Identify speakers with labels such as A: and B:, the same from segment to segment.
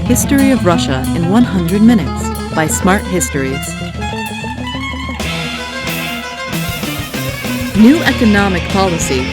A: History of Russia in 100 Minutes by Smart Histories. New economic policy.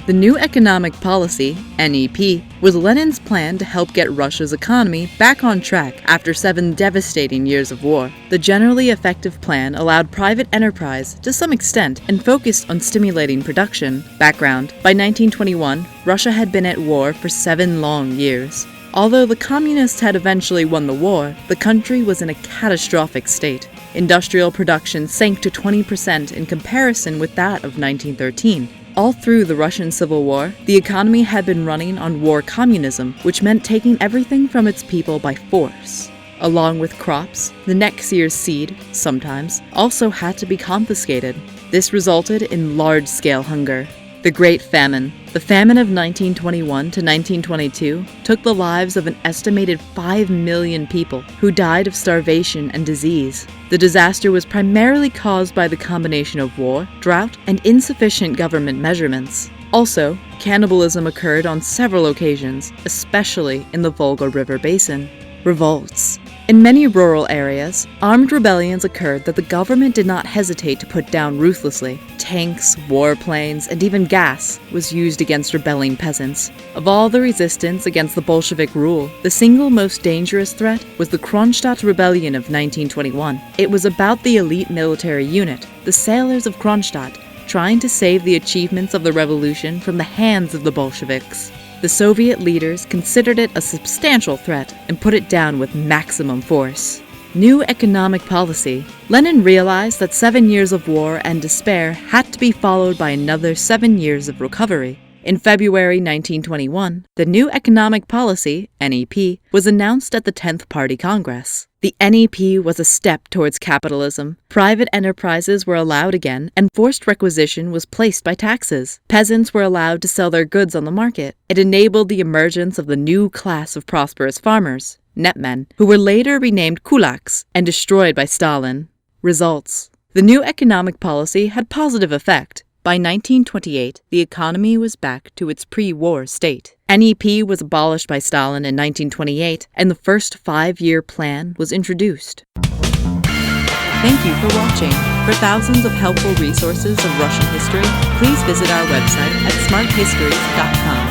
A: The new economic policy, NEP, was Lenin's plan to help get Russia's economy back on track after 7 devastating years of war. The generally effective plan allowed private enterprise to some extent and focused on stimulating production. Background: by 1921, Russia had been at war for 7 long years. Although the communists had eventually won the war, the country was in a catastrophic state. Industrial production sank to 20% in comparison with that of 1913. All through the Russian Civil War, the economy had been running on war communism, which meant taking everything from its people by force. Along with crops, the next year's seed, sometimes, also had to be confiscated. This resulted in large-scale hunger. The Great Famine. The famine of 1921 to 1922 took the lives of an estimated 5 million people who died of starvation and disease. The disaster was primarily caused by the combination of war, drought, and insufficient government measurements. Also, cannibalism occurred on several occasions, especially in the Volga River basin. Revolts. In many rural areas, armed rebellions occurred that the government did not hesitate to put down ruthlessly. Tanks, warplanes, and even gas was used against rebelling peasants. Of all the resistance against the Bolshevik rule, the single most dangerous threat was the Kronstadt Rebellion of 1921. It was about the elite military unit, the sailors of Kronstadt, trying to save the achievements of the revolution from the hands of the Bolsheviks. The Soviet leaders considered it a substantial threat and put it down with maximum force. New economic policy. Lenin realized that 7 years of war and despair had to be followed by another 7 years of recovery. In February 1921, the new economic policy, NEP, was announced at the 10th Party Congress. The NEP was a step towards capitalism. Private enterprises were allowed again, and forced requisition was placed by taxes. Peasants were allowed to sell their goods on the market. It enabled the emergence of the new class of prosperous farmers, NEP men, who were later renamed kulaks and destroyed by Stalin. Results: the new economic policy had positive effect. By 1928, the economy was back to its pre-war state. NEP was abolished by Stalin in 1928, and the first 5-year plan was introduced. Thank you for watching. For thousands of helpful resources of Russian history, please visit our website at smarthistories.com.